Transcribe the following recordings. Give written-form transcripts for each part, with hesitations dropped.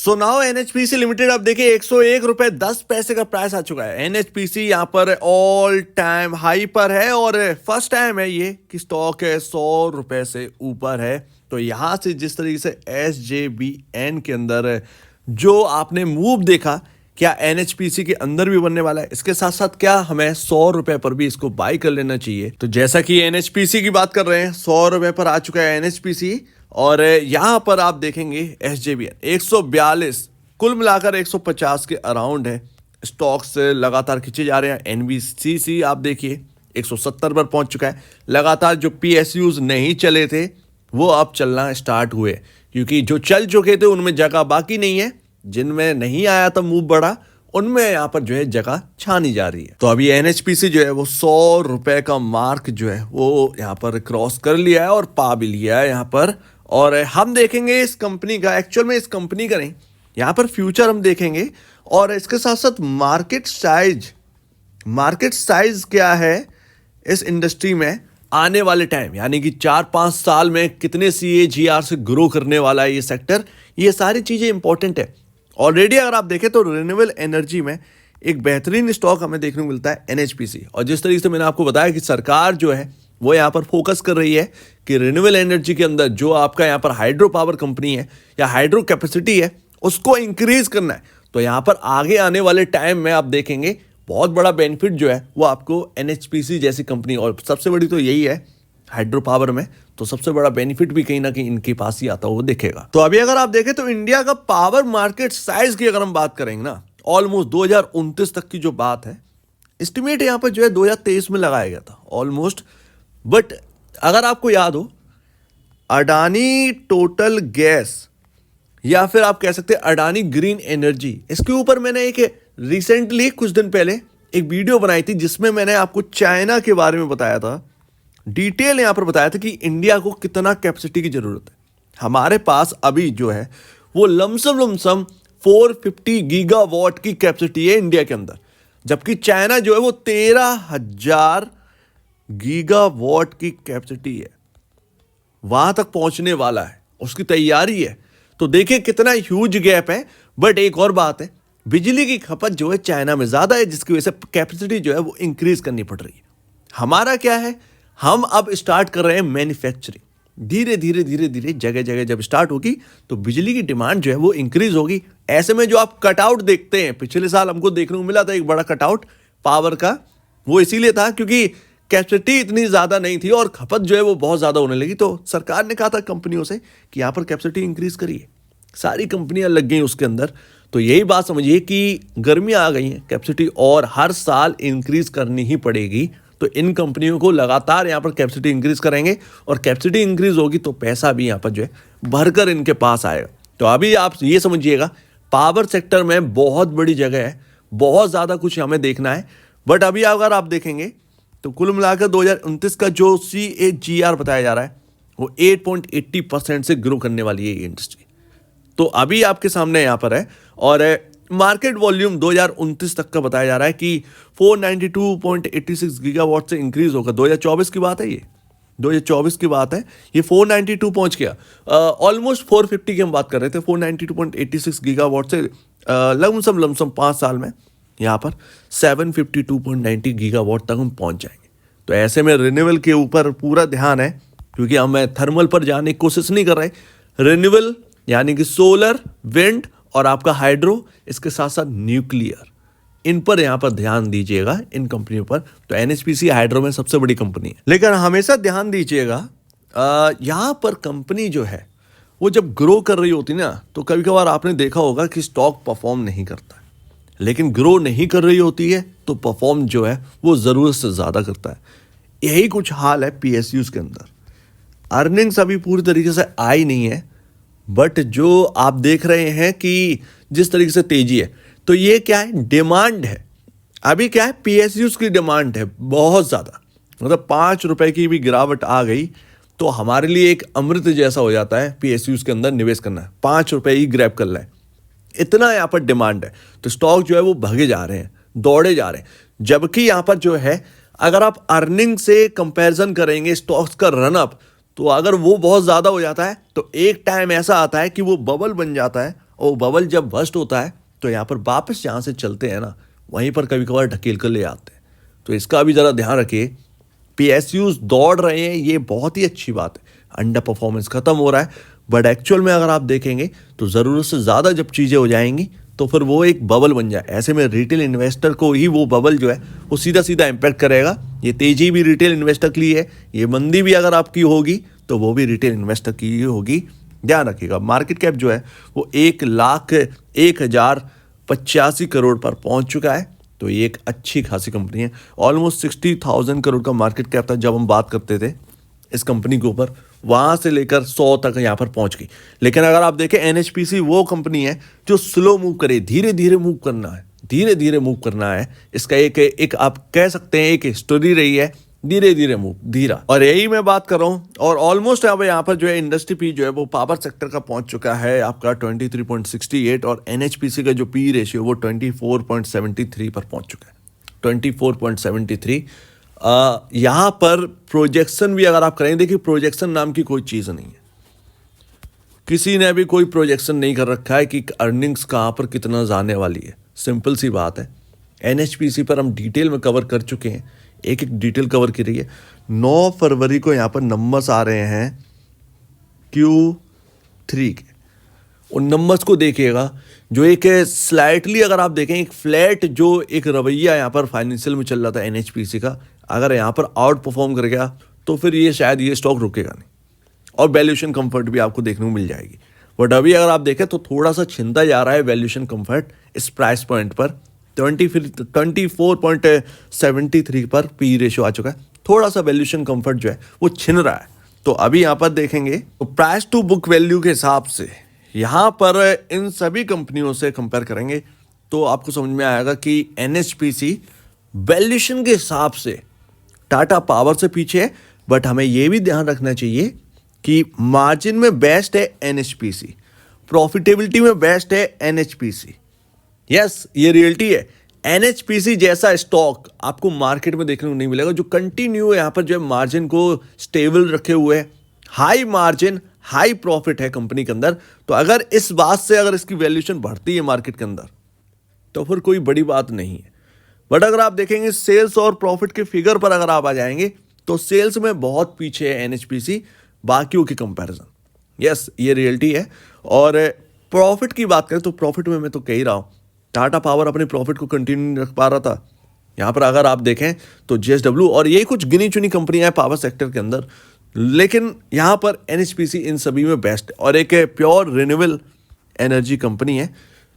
So now NHPC limited अब देखिए 101 रुपए 10 पैसे का प्राइस आ चुका है। एनएचपीसी यहाँ पर ऑल टाइम हाई पर है और फर्स्ट टाइम है ये कि स्टॉक है 100 रुपए से ऊपर है। तो यहाँ से जिस तरीके से एसजेबीएन के अंदर जो आपने मूव देखा, क्या एनएचपीसी के अंदर भी बनने वाला है? इसके साथ साथ क्या हमें 100 रुपए पर भी इसको बाय कर लेना चाहिए? तो जैसा कि एनएचपीसी की बात कर रहे हैं, 100 रुपए पर आ चुका है एनएचपीसी और यहां पर आप देखेंगे एसजेबीएन 142, कुल मिलाकर 150 के अराउंड है। स्टॉक्स लगातार खींचे जा रहे हैं। एनबीसीसी आप देखिए 170 पर पहुंच चुका है। लगातार जो पीएसयूज नहीं चले थे वो अब चलना स्टार्ट हुए, क्योंकि जो चल चुके थे उनमें जगह बाकी नहीं है। जिनमें नहीं आया था मूव बड़ा, उनमें यहाँ पर जो है जगह छानी जा रही है। तो अभी एनएचपीसी जो है वो 100 रुपए का मार्क जो है वो यहाँ पर क्रॉस कर लिया है और पा भी लिया है यहाँ पर। और हम देखेंगे इस कंपनी का, एक्चुअल में इस कंपनी का नहीं, यहाँ पर फ्यूचर हम देखेंगे और इसके साथ साथ मार्केट साइज क्या है इस इंडस्ट्री में आने वाले टाइम, यानी कि 4-5 साल में कितने CAGR से ग्रो करने वाला है ये सेक्टर। ये सारी चीजें इंपॉर्टेंट है। ऑलरेडी अगर आप देखें तो रिन्यूएबल एनर्जी में एक बेहतरीन स्टॉक हमें देखने को मिलता है एनएचपीसी। और जिस तरीके से मैंने आपको बताया कि सरकार जो है वो यहाँ पर फोकस कर रही है कि रिन्यूएबल एनर्जी के अंदर जो आपका यहाँ पर हाइड्रो पावर कंपनी है या हाइड्रो कैपेसिटी है उसको इंक्रीज करना है। तो यहाँ पर आगे आने वाले टाइम में आप देखेंगे बहुत बड़ा बेनिफिट जो है वो आपको एनएचपीसी जैसी कंपनी, और सबसे बड़ी तो यही है हाइड्रो पावर में, तो सबसे बड़ा बेनिफिट भी कहीं ना कहीं इनके पास ही आता हो दिखेगा। तो अभी अगर आप देखें तो इंडिया का पावर मार्केट साइज की अगर हम बात करेंगे ना, ऑलमोस्ट 2029 तक की जो बात है, एस्टिमेट यहाँ पर जो है 2023 में लगाया गया था ऑलमोस्ट। बट अगर आपको याद हो, अडानी टोटल गैस या फिर आप कह सकते हैं अडानी ग्रीन एनर्जी, इसके ऊपर मैंने एक रिसेंटली कुछ दिन पहले एक वीडियो बनाई थी जिसमें मैंने आपको चाइना के बारे में बताया था, डिटेल यहां पर बताया था कि इंडिया को कितना कैपेसिटी की जरूरत है। हमारे पास अभी जो है वो लमसम 450 गीगावाट की कैपेसिटी है इंडिया के अंदर, जबकि चाइना जो है वो 13,000 गीगावाट की कैपेसिटी है, वहां तक पहुंचने वाला है, उसकी तैयारी है। तो देखिए कितना ह्यूज गैप है। बट एक और बात है, बिजली की खपत जो है चाइना में ज्यादा है, जिसकी वजह से कैपेसिटी जो है वो इंक्रीज करनी पड़ रही है। हमारा क्या है, हम अब स्टार्ट कर रहे हैं मैन्युफैक्चरिंग। धीरे धीरे जगह जगह जब स्टार्ट होगी तो बिजली की डिमांड जो है वो इंक्रीज होगी। ऐसे में जो आप कटआउट देखते हैं, पिछले साल हमको देखने को मिला था एक बड़ा कटआउट पावर का, वो इसीलिए था क्योंकि कैपेसिटी इतनी ज्यादा नहीं थी और खपत जो है वो बहुत ज्यादा होने लगी। तो सरकार ने कहा था कंपनियों से कि यहाँ पर कैपेसिटी इंक्रीज करिए, सारी कंपनियां लग गई उसके अंदर। तो यही बात समझिए कि गर्मियां आ गई हैं, कैपेसिटी और हर साल इंक्रीज करनी ही पड़ेगी। तो इन कंपनियों को लगातार यहाँ पर कैपेसिटी इंक्रीज करेंगे और कैपेसिटी इंक्रीज होगी तो पैसा भी यहाँ पर जो है भरकर इनके पास आएगा। तो अभी आप ये समझिएगा पावर सेक्टर में बहुत बड़ी जगह है, बहुत ज़्यादा कुछ हमें देखना है। बट अभी अगर आप देखेंगे तो कुल मिलाकर 2029 का जो CAGR बताया जा रहा है वो 8.80% से ग्रो करने वाली है ये इंडस्ट्री। तो अभी आपके सामने यहाँ पर है और मार्केट वॉल्यूम 2029 तक का बताया जा रहा है कि 492.86 गीगावाट से इंक्रीज होगा। 2024 की बात है, ये 2024 की बात है, ये 492 पहुंच गया। ऑलमोस्ट 450 की हम बात कर रहे थे, 492.86 गीगावाट से लमसम 5 साल में यहाँ पर 752.90 गीगावाट तक हम पहुंच जाएंगे। तो ऐसे में रिन्यूएबल के ऊपर पूरा ध्यान है, क्योंकि हम थर्मल पर जाने की कोशिश नहीं कर रहे। रिन्यूएबल यानी कि सोलर, विंड और आपका हाइड्रो, इसके साथ साथ न्यूक्लियर, इन पर यहाँ पर ध्यान दीजिएगा, इन कंपनियों पर। तो एनएचपीसी हाइड्रो में सबसे बड़ी कंपनी है। लेकिन हमेशा ध्यान दीजिएगा यहाँ पर कंपनी जो है वो जब ग्रो कर रही होती ना, तो कभी कभार आपने देखा होगा कि स्टॉक परफॉर्म नहीं करता है, लेकिन ग्रो नहीं कर रही होती है तो परफॉर्म जो है वो ज़रूरत से ज़्यादा करता है। यही कुछ हाल है पीएसयूज के अंदर। अर्निंग्स अभी पूरी तरीके से आई नहीं है, बट जो आप देख रहे हैं कि जिस तरीके से तेजी है, तो ये क्या है, डिमांड है। अभी क्या है, पीएसयूज की डिमांड है बहुत ज़्यादा। मतलब 5 रुपए की भी गिरावट आ गई तो हमारे लिए एक अमृत जैसा हो जाता है पीएसयूज के अंदर निवेश करना है। 5 रुपए ही ग्रैब कर लें, इतना यहाँ पर डिमांड है। तो स्टॉक जो है वो भागे जा रहे हैं, दौड़े जा रहे हैं। जबकि यहाँ पर जो है अगर आप अर्निंग से कंपैरिजन करेंगे स्टॉक्स का रन अप, तो अगर वो बहुत ज़्यादा हो जाता है तो एक टाइम ऐसा आता है कि वो बबल बन जाता है और बबल जब बस्ट होता है तो यहाँ पर वापस जहाँ से चलते हैं ना, वहीं पर कभी कभार ढकेल कर ले आते हैं। तो इसका भी ज़रा ध्यान रखिए। PSUs दौड़ रहे हैं, ये बहुत ही अच्छी बात है, अंडर परफॉर्मेंस खत्म हो रहा है, बट एक्चुअल में अगर आप देखेंगे तो ज़रूरत से ज़्यादा जब चीज़ें हो जाएंगी तो फिर वो एक बबल बन जाए। ऐसे में रिटेल इन्वेस्टर को ही वो बबल जो है वो सीधा सीधा इम्पैक्ट करेगा। ये तेज़ी भी रिटेल इन्वेस्टर के लिए है, ये मंदी भी अगर आपकी होगी तो वो भी रिटेल इन्वेस्टर की ही होगी। ध्यान रखिएगा। मार्केट कैप जो है वो 1,01,085 करोड़ पर पहुंच चुका है, तो ये एक अच्छी खासी कंपनी है। ऑलमोस्ट 60,000 करोड़ का मार्केट कैप था जब हम बात करते थे इस कंपनी के ऊपर, वहाँ से लेकर 100 तक यहाँ पर पहुँच गई। लेकिन अगर आप देखें NHPC वो कंपनी है जो स्लो मूव करे, धीरे धीरे मूव करना है, धीरे धीरे मूव करना है। इसका एक आप कह सकते हैं एक हिस्टोरी रही है, धीरे धीरे मूव, धीरा। और यही मैं बात कर रहा हूँ। और ऑलमोस्ट अब यहाँ पर जो है इंडस्ट्री पी जो है वो पावर सेक्टर का पहुँच चुका है आपका 23.68 और NHPC का जो पी रेशियो वो 24.73 पर पहुँच चुका है, 24.73। यहाँ पर प्रोजेक्शन भी अगर आप करेंगे, देखिए प्रोजेक्शन नाम की कोई चीज़ नहीं है, किसी ने भी कोई प्रोजेक्शन नहीं कर रखा है कि अर्निंग्स कहाँ पर कितना जाने वाली है। सिंपल सी बात है। NHPC पर हम डिटेल में कवर कर चुके हैं, एक एक डिटेल कवर की रही है। 9 फरवरी को यहाँ पर नंबर्स आ रहे हैं Q3 के, उन नंबर्स को देखिएगा जो एक स्लाइटली अगर आप देखें एक फ्लैट जो एक रवैया यहाँ पर फाइनेंशियल में चल रहा था NHPC का, अगर यहाँ पर आउट परफॉर्म कर गया तो फिर ये शायद ये स्टॉक रुकेगा नहीं और वैल्यूएशन कंफर्ट भी आपको देखने को मिल जाएगी। बट अभी अगर आप देखें तो थोड़ा सा छिनता जा रहा है वैल्यूएशन कंफर्ट इस प्राइस पॉइंट पर। 24.73 पर पी रेशियो आ चुका है, थोड़ा सा वैल्यूएशन कंफर्ट जो है वो छिन रहा है। तो अभी यहाँ पर देखेंगे तो प्राइस टू बुक वैल्यू के हिसाब से यहाँ पर इन सभी कंपनियों से कंपेयर करेंगे तो आपको समझ में आएगा कि NHPC वैल्यूएशन के हिसाब से टाटा पावर से पीछे है। बट हमें यह भी ध्यान रखना चाहिए कि मार्जिन में बेस्ट है NHPC, प्रॉफिटेबिलिटी में बेस्ट है NHPC। यस, ये रियलिटी है। NHPC जैसा स्टॉक आपको मार्केट में देखने को नहीं मिलेगा जो कंटिन्यू यहाँ पर जो है मार्जिन को स्टेबल रखे हुए है, हाई मार्जिन हाई प्रॉफिट है कंपनी के अंदर। तो अगर इस बात से अगर इसकी वैल्यूएशन बढ़ती है मार्केट के अंदर तो फिर कोई बड़ी बात नहीं है। बट अगर आप देखेंगे सेल्स और प्रॉफिट के फिगर पर अगर आप आ जाएंगे तो सेल्स में बहुत पीछे है NHPC बाकियों की कंपैरिजन। यस, ये रियलिटी है। और प्रॉफिट की बात करें तो प्रॉफिट में मैं तो कह ही रहा हूँ टाटा पावर अपने प्रॉफिट को कंटिन्यू नहीं रख पा रहा था। यहाँ पर अगर आप देखें तो JSW और ये कुछ गिनी चुनी कंपनियां हैं पावर सेक्टर के अंदर, लेकिन यहाँ पर NHPC इन सभी में बेस्ट है और एक प्योर रिन्यूएबल एनर्जी कंपनी है।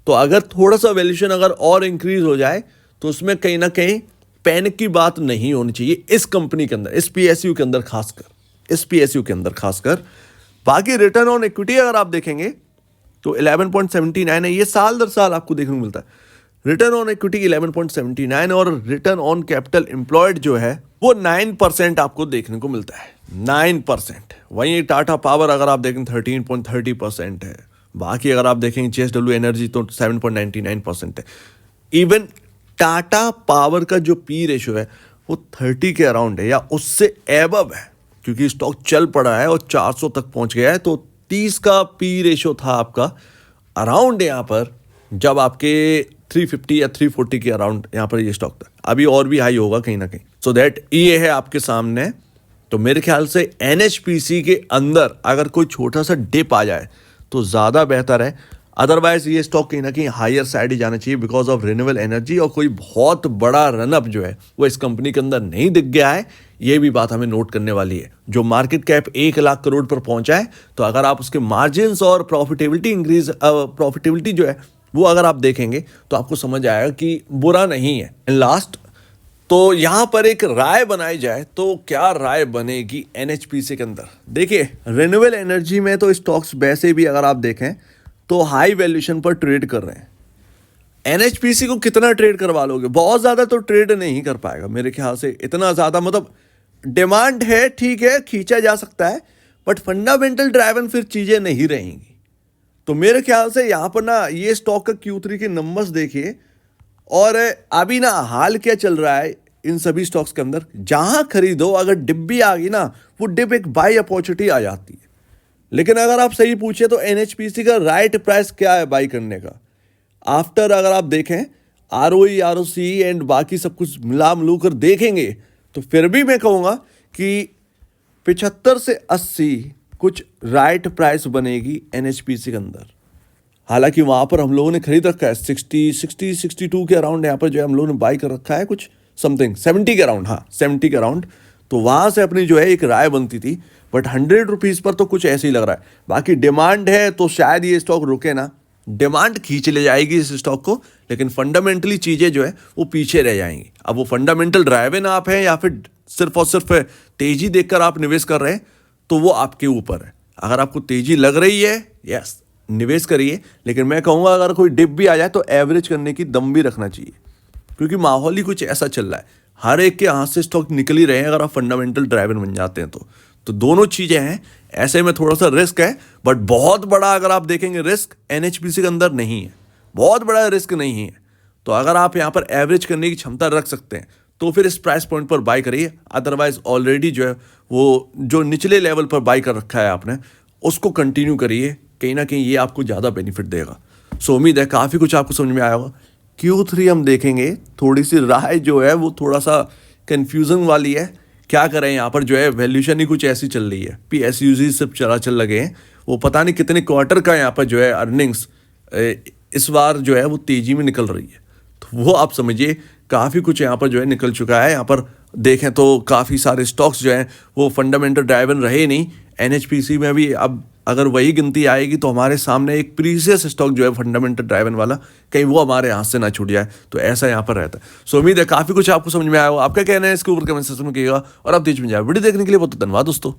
तो अगर थोड़ा सा वैल्यूएशन अगर और इंक्रीज हो जाए तो उसमें कहीं ना कहीं पैनिक की बात नहीं होनी चाहिए इस कंपनी के अंदर, इस PSU के अंदर खासकर, इस PSU के अंदर खासकर। बाकी रिटर्न ऑन इक्विटी अगर आप देखेंगे तो 11.79 है, ये साल दर साल आपको देखने को मिलता है। रिटर्न ऑन इक्विटी 11.79 और रिटर्न ऑन कैपिटल एम्प्लॉयड जो है वो 9% आपको देखने को मिलता है, 9%। वहीं टाटा पावर अगर आप देखें 13.30% है। बाकी अगर आप देखेंगे JSW एनर्जी तो 7.99% है। इवन टाटा पावर का जो पी रेशियो है वो 30 के अराउंड है या उससे एबव है, क्योंकि स्टॉक चल पड़ा है और 400 तक पहुंच गया है। तो 30 का पी रेशियो था आपका अराउंड यहाँ पर जब आपके 350 या 340 के अराउंड यहाँ पर ये स्टॉक था। अभी और भी हाई होगा कहीं ना कहीं। सो दैट ये है आपके सामने। तो मेरे ख्याल से NHPC के अंदर अगर कोई छोटा सा डिप आ जाए तो ज़्यादा बेहतर है, अदरवाइज ये स्टॉक कहीं ना कहीं हायर साइड ही जाना चाहिए बिकॉज ऑफ रिन्यूएबल एनर्जी। और कोई बहुत बड़ा रनअप जो है वो इस कंपनी के अंदर नहीं दिख गया है, ये भी बात हमें नोट करने वाली है। जो मार्केट कैप 1 लाख करोड़ पर पहुंचा है, तो अगर आप उसके मार्जिन्स और प्रॉफिटेबिलिटी जो है वो अगर आप देखेंगे तो आपको समझ आएगा कि बुरा नहीं है। लास्ट तो यहाँ पर एक राय बनाई जाए तो क्या राय बनेगी NHPC के अंदर? देखिए, रिन्यूएबल एनर्जी में तो स्टॉक्स वैसे भी अगर आप देखें तो हाई वैल्यूएशन पर ट्रेड कर रहे हैं। NHPC को कितना ट्रेड करवा लोगे? बहुत ज़्यादा तो ट्रेड नहीं कर पाएगा मेरे ख्याल से। इतना ज़्यादा मतलब डिमांड है, ठीक है, खींचा जा सकता है, बट फंडामेंटल ड्राइवन फिर चीज़ें नहीं रहेंगी। तो मेरे ख्याल से यहाँ पर ना ये स्टॉक का Q3 के नंबर्स देखिए और अभी ना हाल क्या चल रहा है इन सभी स्टॉक्स के अंदर, जहां खरीदो अगर डिप भी आ गई ना, वो डिप एक बाई अपॉर्चुनिटी आ जाती है। लेकिन अगर आप सही पूछे तो एनएचपीसी का राइट प्राइस क्या है बाई करने का, आफ्टर अगर आप देखें आरओई आरओसी एंड बाकी सब कुछ मिला मिलू कर देखेंगे तो फिर भी मैं कहूँगा कि 75 से 80 कुछ राइट प्राइस बनेगी एनएचपीसी के अंदर। हालांकि वहाँ पर हम लोगों ने खरीद रखा है 62 के अराउंड यहाँ पर जो है हम लोगों ने बाई कर रखा है, कुछ समथिंग 70 के अराउंड, हाँ 70 के अराउंड। तो वहाँ से अपनी जो है एक राय बनती थी, बट 100 रुपीज़ पर तो कुछ ऐसे ही लग रहा है। बाकी डिमांड है तो शायद ये स्टॉक रुके ना, डिमांड खींच ले जाएगी इस स्टॉक को, लेकिन फंडामेंटली चीज़ें जो है वो पीछे रह जाएंगी। अब वो फंडामेंटल ड्राइवन आप हैं या फिर सिर्फ और सिर्फ तेज़ी देखकर आप निवेश कर रहे हैं तो वो आपके ऊपर है। अगर आपको तेज़ी लग रही है, यस निवेश करिए, लेकिन मैं कहूँगा अगर कोई डिप भी आ जाए तो एवरेज करने की दम भी रखना चाहिए, क्योंकि माहौल ही कुछ ऐसा चल रहा है, हर एक के हाथ से स्टॉक निकल ही रहे हैं अगर आप फंडामेंटल ड्राइवर बन जाते हैं तो दोनों चीज़ें हैं। ऐसे में थोड़ा सा रिस्क है, बट बहुत बड़ा अगर आप देखेंगे रिस्क एनएचपीसी के अंदर नहीं है, बहुत बड़ा रिस्क नहीं है। तो अगर आप यहाँ पर एवरेज करने की क्षमता रख सकते हैं तो फिर इस प्राइस पॉइंट पर बाई करिए। अदरवाइज ऑलरेडी जो है वो जो निचले लेवल पर बाई कर रखा है आपने उसको कंटिन्यू करिए, कहीं ना कहीं ये आपको ज़्यादा बेनिफिट देगा। सो उम्मीद है काफ़ी कुछ आपको समझ में आया होगा। Q3 हम देखेंगे, थोड़ी सी राय जो है वो थोड़ा सा कन्फ्यूजन वाली है। क्या करें, यहाँ पर जो है वैल्यूशन ही कुछ ऐसी चल रही है, PSUs सब चल लगे हैं, वो पता नहीं कितने क्वार्टर का यहाँ पर जो है अर्निंग्स इस बार जो है वो तेज़ी में निकल रही है। तो वो आप समझिए काफ़ी कुछ यहाँ पर जो है निकल चुका है। यहाँ पर देखें तो काफ़ी सारे स्टॉक्स जो हैं वो फंडामेंटल ड्राइवन रहे नहीं। एनएचपीसी में भी अब अगर वही गिनती आएगी तो हमारे सामने एक प्रीवियस स्टॉक जो है फंडामेंटल ड्राइवन वाला, कहीं वो हमारे हाथ से ना छूट जाए, तो ऐसा यहाँ पर रहता है। सो उम्मीद है काफ़ी कुछ आपको समझ में आया हो। आपका कहना है इसके ऊपर कमेंट सेक्शन में कीजिएगा और आप बीच में जाए। वीडियो देखने के लिए बहुत धन्यवाद दोस्तों।